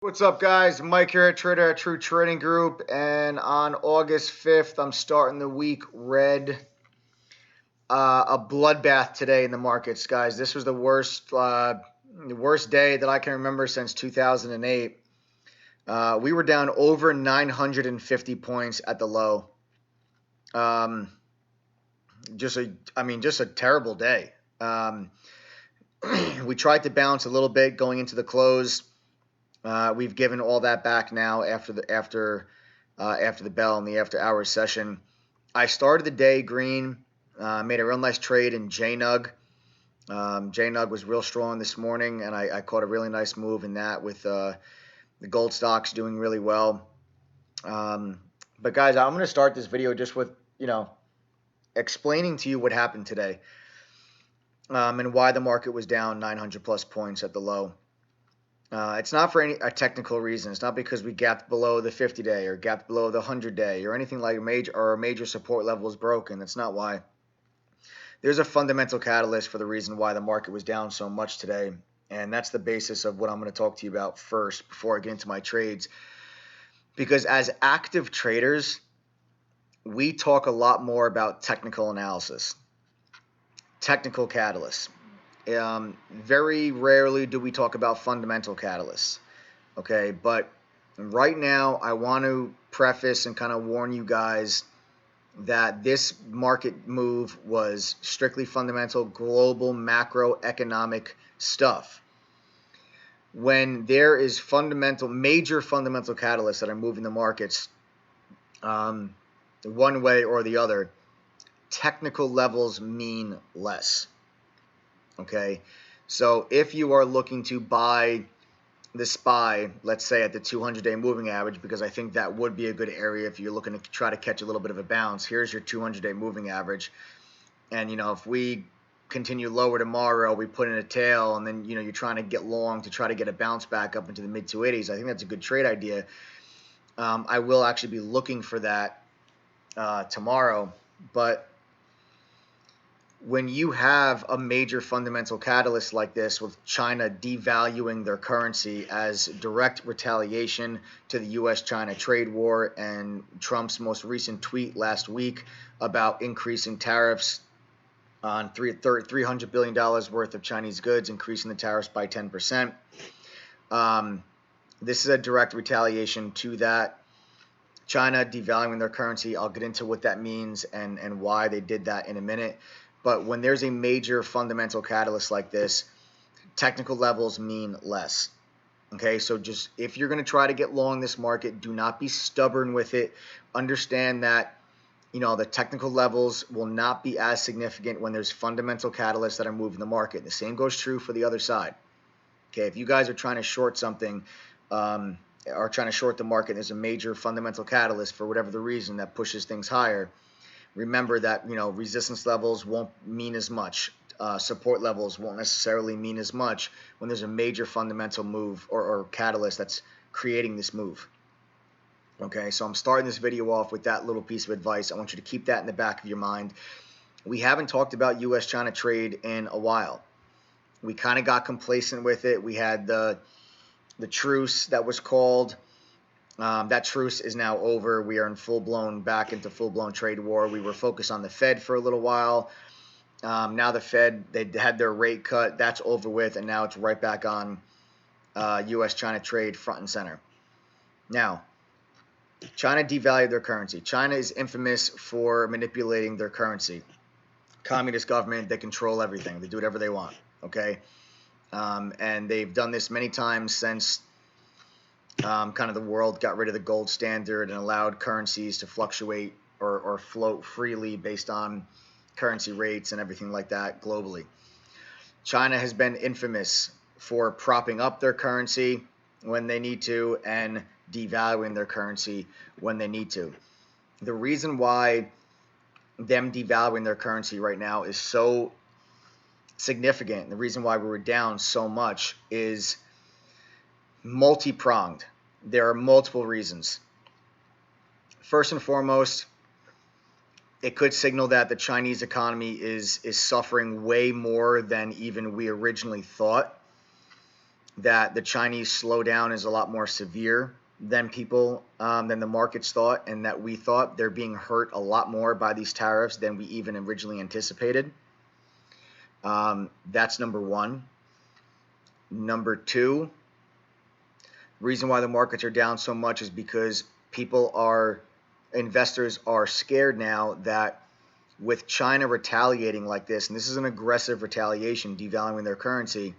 What's up, guys? Mike here at Trader at True Trading Group, and on August 5th, I'm starting the week red. A bloodbath today in the markets, guys. This was the worst day that I can remember since 2008. We were down over 950 points at the low. Just a terrible day. We tried to bounce a little bit going into the close. We've given all that back now after the bell in the after hours session. I started the day green, made a real nice trade in JNUG. JNUG was real strong this morning, and I caught a really nice move in that with the gold stocks doing really well. But guys, I'm going to start this video just with explaining to you what happened today, and why the market was down 900 plus points at the low. It's not for a technical reason. It's not because we gapped below the 50-day or gapped below the 100-day or anything like a major support level is broken. That's not why. There's a fundamental catalyst for the reason why the market was down so much today, and that's the basis of what I'm going to talk to you about first before I get into my trades. Because as active traders, we talk a lot more about technical analysis, technical catalysts. Very rarely do we talk about fundamental catalysts, okay? But right now, I want to preface and kind of warn you guys that this market move was strictly fundamental, global, macroeconomic stuff. When there is major fundamental catalysts that are moving the markets one way or the other, technical levels mean less. Okay, so if you are looking to buy the SPY, let's say at the 200-day moving average, because I think that would be a good area if you're looking to try to catch a little bit of a bounce. Here's your 200-day moving average, and if we continue lower tomorrow, we put in a tail, and then you're trying to get long to try to get a bounce back up into the mid 280s. I think that's a good trade idea. I will actually be looking for that tomorrow, but when you have a major fundamental catalyst like this, with China devaluing their currency as direct retaliation to the U.S.-China trade war and Trump's most recent tweet last week about increasing tariffs on $300 billion worth of Chinese goods, increasing the tariffs by 10%. This is a direct retaliation to that. China devaluing their currency, I'll get into what that means and why they did that in a minute. But when there's a major fundamental catalyst like this, technical levels mean less. Okay, so just if you're going to try to get long this market, do not be stubborn with it. Understand that the technical levels will not be as significant when there's fundamental catalysts that are moving the market. The same goes true for the other side. Okay, if you guys are trying to short something or trying to short the market, there's a major fundamental catalyst for whatever the reason that pushes things higher. Remember that resistance levels won't mean as much. Support levels won't necessarily mean as much when there's a major fundamental move or catalyst that's creating this move. Okay, so I'm starting this video off with that little piece of advice. I want you to keep that in the back of your mind. We haven't talked about U.S.-China trade in a while. We kind of got complacent with it. We had the truce that was called. That truce is now over. We are back into full-blown trade war. We were focused on the Fed for a little while. Now the Fed, they had their rate cut. That's over with, and now it's right back on U.S.-China trade front and center. Now, China devalued their currency. China is infamous for manipulating their currency. Communist government, they control everything. They do whatever they want, okay? And they've done this many times since kind of the world got rid of the gold standard and allowed currencies to fluctuate or float freely based on currency rates and everything like that globally. China has been infamous for propping up their currency when they need to and devaluing their currency when they need to. The reason why them devaluing their currency right now is so significant, the reason why we were down so much is multi-pronged. There are multiple reasons. First and foremost, it could signal that the Chinese economy is suffering way more than even we originally thought. that the Chinese slowdown is a lot more severe than than the markets thought, and that we thought they're being hurt a lot more by these tariffs than we even originally anticipated. That's number one. Number two, reason why the markets are down so much is because investors are scared now that with China retaliating like this, and this is an aggressive retaliation, devaluing their currency,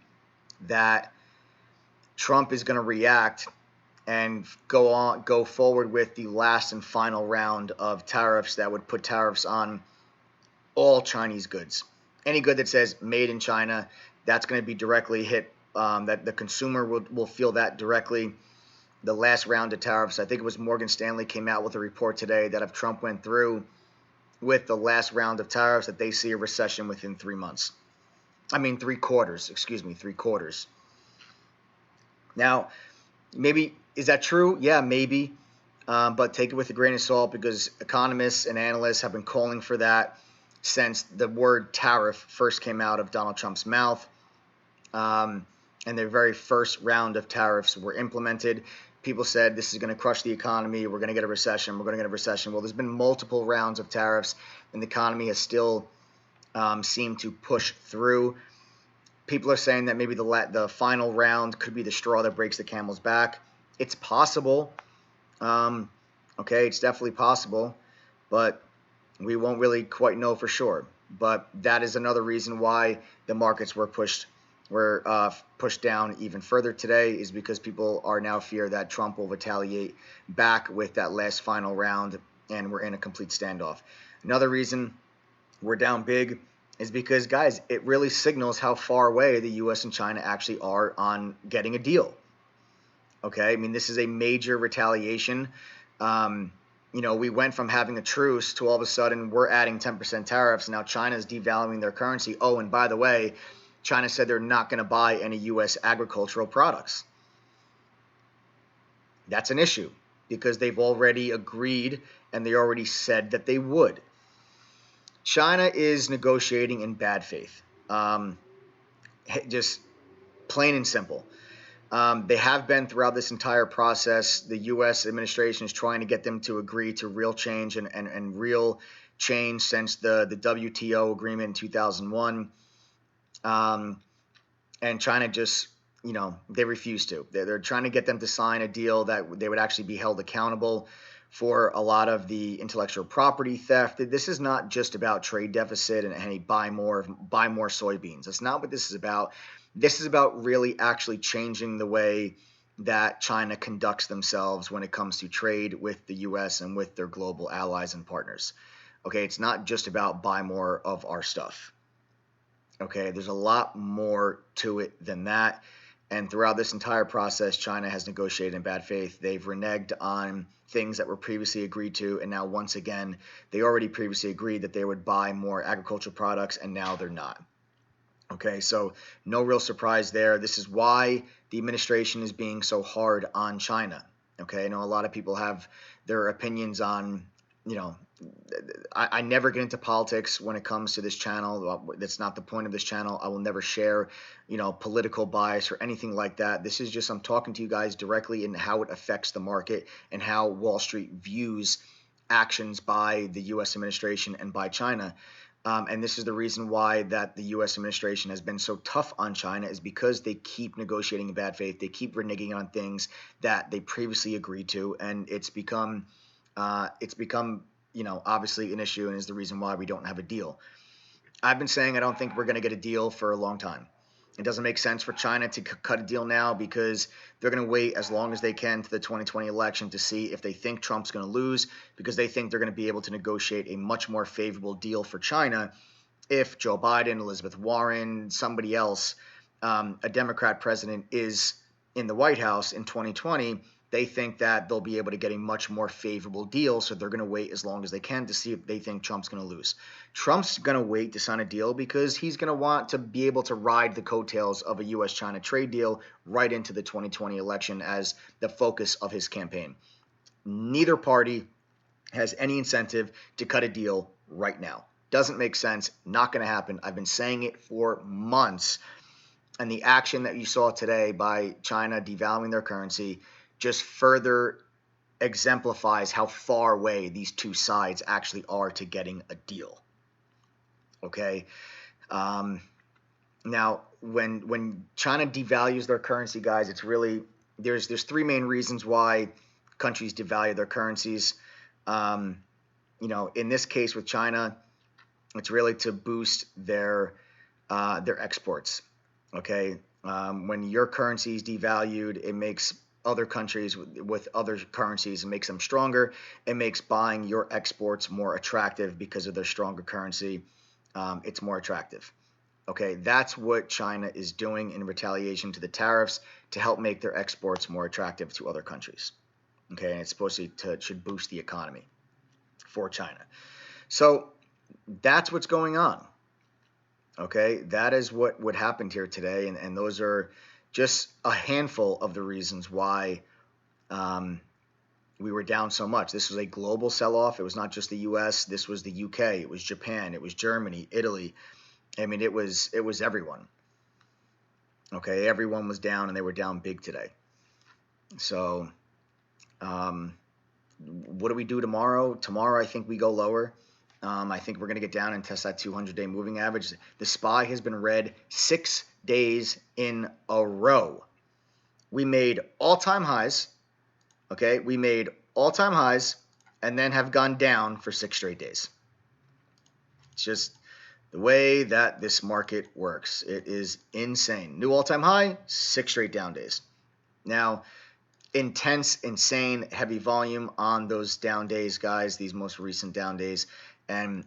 that Trump is going to react and go forward with the last and final round of tariffs that would put tariffs on all Chinese goods. Any good that says made in China, that's going to be directly hit, that the consumer will feel that directly. The last round of tariffs, I think it was Morgan Stanley came out with a report today that if Trump went through with the last round of tariffs, that they see a recession within 3 months. I mean, 3 quarters, 3 quarters. Now, maybe, is that true? Yeah, maybe. But take it with a grain of salt, because economists and analysts have been calling for that since the word tariff first came out of Donald Trump's mouth. And their very first round of tariffs were implemented. People said this is going to crush the economy. We're going to get a recession. We're going to get a recession. Well, there's been multiple rounds of tariffs, and the economy has still seemed to push through. People are saying that maybe the final round could be the straw that breaks the camel's back. It's possible. Okay, it's definitely possible, but we won't really quite know for sure. But that is another reason why the markets were pushed down even further today, is because people are now fear that Trump will retaliate back with that last final round, and we're in a complete standoff. Another reason we're down big is because, guys, it really signals how far away the U.S. and China actually are on getting a deal. Okay, I mean, this is a major retaliation. We went from having a truce to all of a sudden we're adding 10% tariffs. Now China's devaluing their currency. Oh, and by the way, China said they're not going to buy any U.S. agricultural products. That's an issue because they've already agreed and they already said that they would. China is negotiating in bad faith. Just plain and simple. They have been throughout this entire process. The U.S. administration is trying to get them to agree to real change and real change since the WTO agreement in 2001. And China just, they refuse to. They're trying to get them to sign a deal that they would actually be held accountable for a lot of the intellectual property theft. This is not just about trade deficit and hey, buy more soybeans. That's not what this is about. This is about really actually changing the way that China conducts themselves when it comes to trade with the U.S. and with their global allies and partners. Okay, it's not just about buy more of our stuff. Okay, there's a lot more to it than that. And throughout this entire process, China has negotiated in bad faith. They've reneged on things that were previously agreed to. And now, once again, they already previously agreed that they would buy more agricultural products, and now they're not. Okay, so no real surprise there. This is why the administration is being so hard on China. Okay, I know a lot of people have their opinions on, I never get into politics when it comes to this channel. That's not the point of this channel. I will never share, political bias or anything like that. This is just, I'm talking to you guys directly in how it affects the market and how Wall Street views actions by the U.S. administration and by China. And this is the reason why that the U.S. administration has been so tough on China, is because they keep negotiating in bad faith. They keep reneging on things that they previously agreed to, and it's become obviously an issue, and is the reason why we don't have a deal. I've been saying I don't think we're going to get a deal for a long time. It doesn't make sense for China to cut a deal now, because they're going to wait as long as they can to the 2020 election to see if they think Trump's going to lose, because they think they're going to be able to negotiate a much more favorable deal for China if Joe Biden, Elizabeth Warren, somebody else, a Democrat president, is in the White House in 2020. They think that they'll be able to get a much more favorable deal, so they're going to wait as long as they can to see if they think Trump's going to lose. Trump's going to wait to sign a deal because he's going to want to be able to ride the coattails of a U.S.-China trade deal right into the 2020 election as the focus of his campaign. Neither party has any incentive to cut a deal right now. Doesn't make sense. Not going to happen. I've been saying it for months. And the action that you saw today by China devaluing their currency just further exemplifies how far away these two sides actually are to getting a deal. Okay. Now, when China devalues their currency, guys, it's really there's three main reasons why countries devalue their currencies. In this case with China, it's really to boost their exports. Okay, when your currency is devalued, it makes other countries with other currencies, it makes them stronger. It makes buying your exports more attractive because of their stronger currency. It's more attractive. Okay, that's what China is doing in retaliation to the tariffs to help make their exports more attractive to other countries. Okay, and it's supposed to should boost the economy for China. So that's what's going on. Okay, that is what happened here today, and those are just a handful of the reasons why we were down so much. This was a global sell-off. It was not just the U.S. This was the U.K. It was Japan. It was Germany, Italy. I mean, it was everyone. Okay, everyone was down, and they were down big today. So, what do we do tomorrow? Tomorrow, I think we go lower. I think we're going to get down and test that 200-day moving average. The SPY has been red 6 days in a row. We made all-time highs. Okay, we made all-time highs and then have gone down for 6 straight days. It's just the way that this market works. It is insane. New all-time high, 6 straight down days. Now, intense, insane, heavy volume on those down days, guys, these most recent down days. And,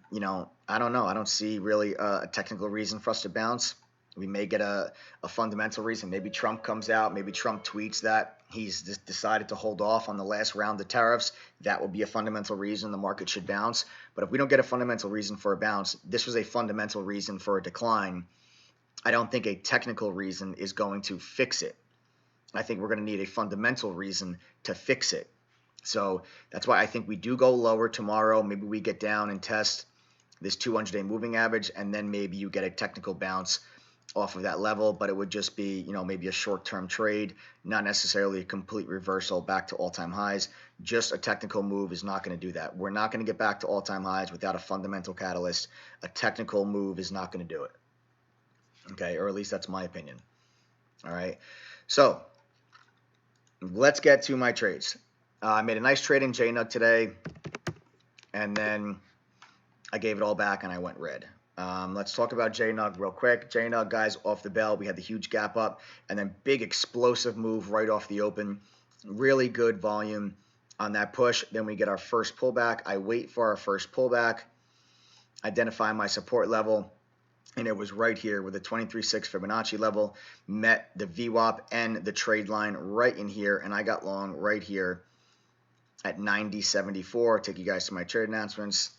I don't know. I don't see really a technical reason for us to bounce. We may get a fundamental reason. Maybe Trump comes out. Maybe Trump tweets that he's just decided to hold off on the last round of tariffs. That will be a fundamental reason the market should bounce. But if we don't get a fundamental reason for a bounce, this was a fundamental reason for a decline. I don't think a technical reason is going to fix it. I think we're going to need a fundamental reason to fix it. So that's why I think we do go lower tomorrow. Maybe we get down and test this 200-day moving average, and then maybe you get a technical bounce off of that level, but it would just be, maybe a short-term trade, not necessarily a complete reversal back to all-time highs. Just a technical move is not going to do that. We're not going to get back to all-time highs without a fundamental catalyst. A technical move is not going to do it. Okay, or at least that's my opinion. All right, so let's get to my trades. I made a nice trade in JNUG today, and then I gave it all back and I went red. Let's talk about JNUG real quick. JNUG, guys, off the bell, we had the huge gap up, and then big explosive move right off the open. Really good volume on that push. Then we get our first pullback. I wait for our first pullback, identify my support level, and it was right here with the 23.6 Fibonacci level, met the VWAP and the trade line right in here, and I got long right here at 90.74. Take you guys to my trade announcements.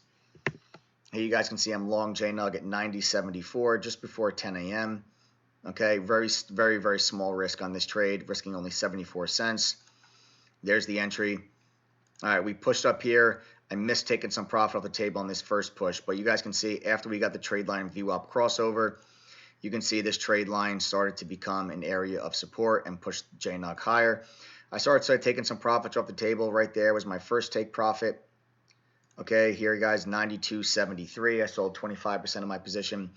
Here you guys can see I'm long JNUG at 90.74 just before 10 a.m. Okay, very, very, very small risk on this trade, risking only 74 cents. There's the entry. All right, we pushed up here. I missed taking some profit off the table on this first push, but you guys can see after we got the trade line VWAP crossover, you can see this trade line started to become an area of support and pushed JNUG higher. I started taking some profits off the table. Right there was my first take profit. Okay, here, guys, 92.73. I sold 25% of my position.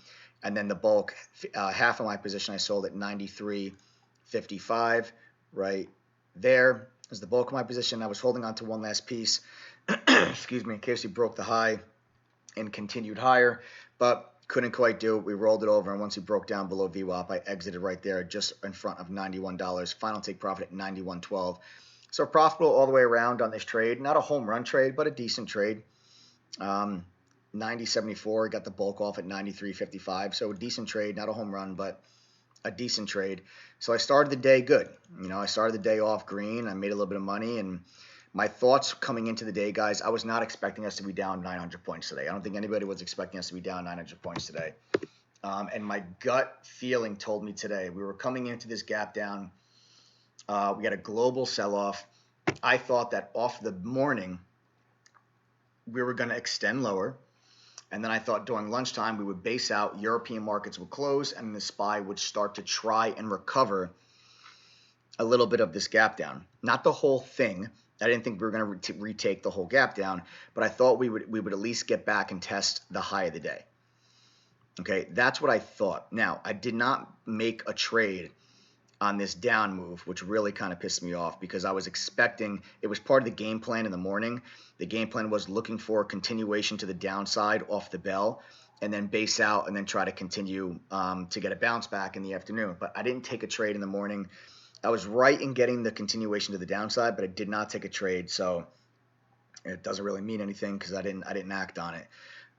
And then the bulk, half of my position, I sold at 93.55. Right there is the bulk of my position. I was holding on to one last piece, excuse me, in case we broke the high and continued higher. But couldn't quite do it. We rolled it over, and once we broke down below VWAP, I exited right there just in front of $91. Final take profit at 91.12. So profitable all the way around on this trade. Not a home run trade, but a decent trade. 90.74, got the bulk off at 93.55. So a decent trade, not a home run, but a decent trade. So I started the day good. I started the day off green. I made a little bit of money, and my thoughts coming into the day, guys, I was not expecting us to be down 900 points today. I don't think anybody was expecting us to be down 900 points today. And my gut feeling told me today, we were coming into this gap down. We had a global sell-off. I thought that off the morning, we were going to extend lower. And then I thought during lunchtime we would base out, European markets would close, and the SPY would start to try and recover a little bit of this gap down. Not the whole thing. I didn't think we were going to retake the whole gap down, but I thought we would at least get back and test the high of the day. Okay, that's what I thought. Now, I did not make a trade on this down move, which really kind of pissed me off because I was expecting, it was part of the game plan in the morning. The game plan was looking for a continuation to the downside off the bell and then base out and then try to continue to get a bounce back in the afternoon. But I didn't take a trade in the morning. I was right in getting the continuation to the downside, but I did not take a trade, so it doesn't really mean anything because I didn't act on it.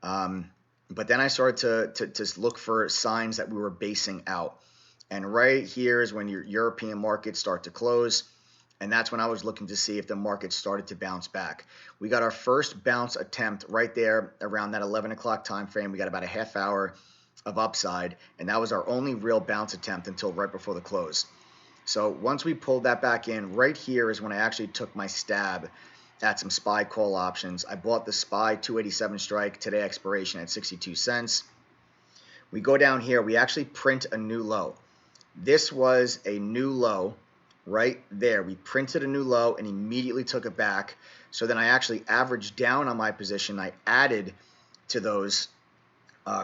But then I started to look for signs that we were basing out. And right here is when your European markets start to close. And that's when I was looking to see if the market started to bounce back. We got our first bounce attempt right there around that 11 o'clock time frame. We got about a half hour of upside. And that was our only real bounce attempt until right before the close. So once we pulled that back in, right here is when I actually took my stab at some SPY call options. I bought the SPY 287 strike, today expiration at 62 cents. We go down here, we actually print a new low. This was a new low right there. We printed a new low and immediately took it back. So then I actually averaged down on my position. I added to those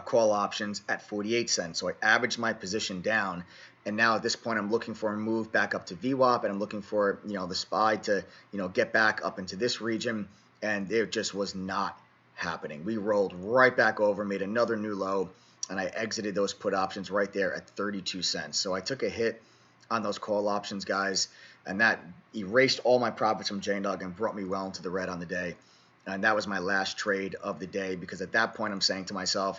call options at 48 cents. So I averaged my position down. And now at this point, I'm looking for a move back up to VWAP, and I'm looking for, the SPY to, get back up into this region. And it just was not happening. We rolled right back over, made another new low, and I exited those put options right there at 32 cents. So I took a hit on those call options, guys, and that erased all my profits from JNDog and brought me well into the red on the day. And that was my last trade of the day because at that point I'm saying to myself,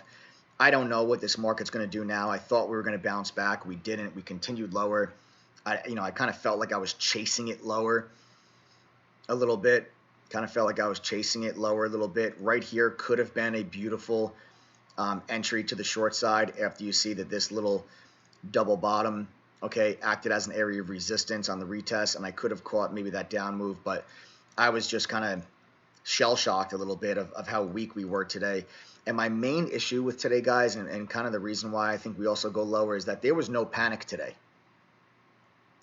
I don't know what this market's going to do now. I thought we were going to bounce back. We didn't. We continued lower. I kind of felt like I was chasing it lower a little bit. Kind of felt like I was chasing it lower a little bit. Right here could have been a beautiful entry to the short side after you see that this little double bottom, acted as an area of resistance on the retest, and I could have caught maybe that down move, but I was just kind of shell-shocked a little bit of how weak we were today. And my main issue with today, guys, and kind of the reason why I think we also go lower is that there was no panic today.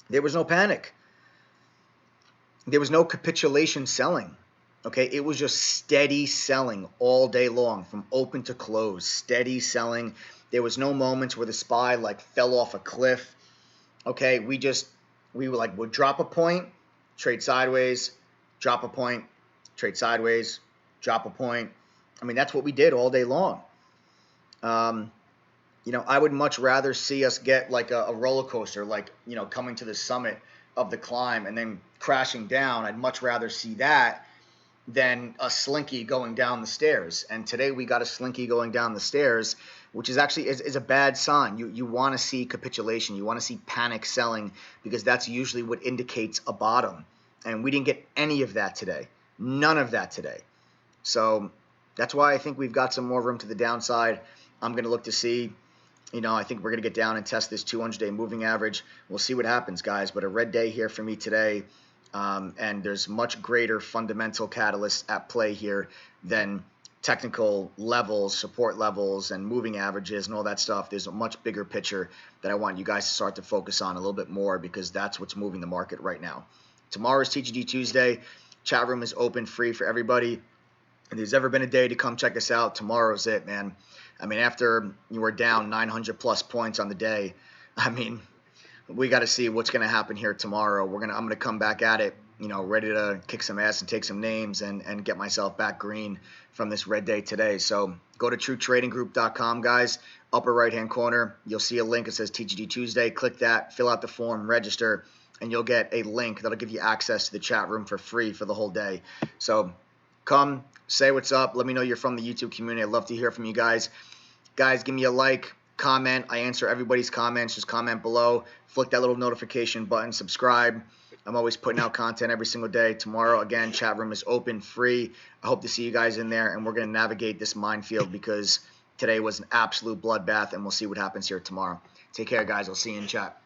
There was no panic. There was no capitulation selling. It was just steady selling all day long from open to close, steady selling. There was no moments where the SPY fell off a cliff. We would drop a point, trade sideways, drop a point, trade sideways, drop a point. I mean, that's what we did all day long. I would much rather see us get a roller coaster, coming to the summit of the climb and then crashing down. I'd much rather see that than a slinky going down the stairs. And today we got a slinky going down the stairs, which is actually is a bad sign. You want to see capitulation. You want to see panic selling because that's usually what indicates a bottom. And we didn't get any of that today. None of that today. So that's why I think we've got some more room to the downside. I'm going to look to see, I think we're going to get down and test this 200-day moving average. We'll see what happens, guys. But a red day here for me today. And there's much greater fundamental catalysts at play here than technical levels, support levels, and moving averages and all that stuff. There's a much bigger picture that I want you guys to start to focus on a little bit more because that's what's moving the market right now. Tomorrow is TGD Tuesday. Chat room is open, free for everybody. If there's ever been a day to come check us out, tomorrow's it, man. I mean, after you were down 900 plus points on the day, we got to see what's going to happen here tomorrow. I'm going to come back at it, ready to kick some ass and take some names and get myself back green from this red day today. So go to truetradinggroup.com, guys. Upper right-hand corner, you'll see a link. It says TGD Tuesday. Click that, fill out the form, register, and you'll get a link that'll give you access to the chat room for free for the whole day. So come, say what's up. Let me know you're from the YouTube community. I'd love to hear from you guys. Guys, give me a like, comment. I answer everybody's comments. Just comment below. Flick that little notification button. Subscribe. I'm always putting out content every single day. Tomorrow, again, chat room is open, free. I hope to see you guys in there, and we're going to navigate this minefield because today was an absolute bloodbath, and we'll see what happens here tomorrow. Take care, guys. I'll see you in chat.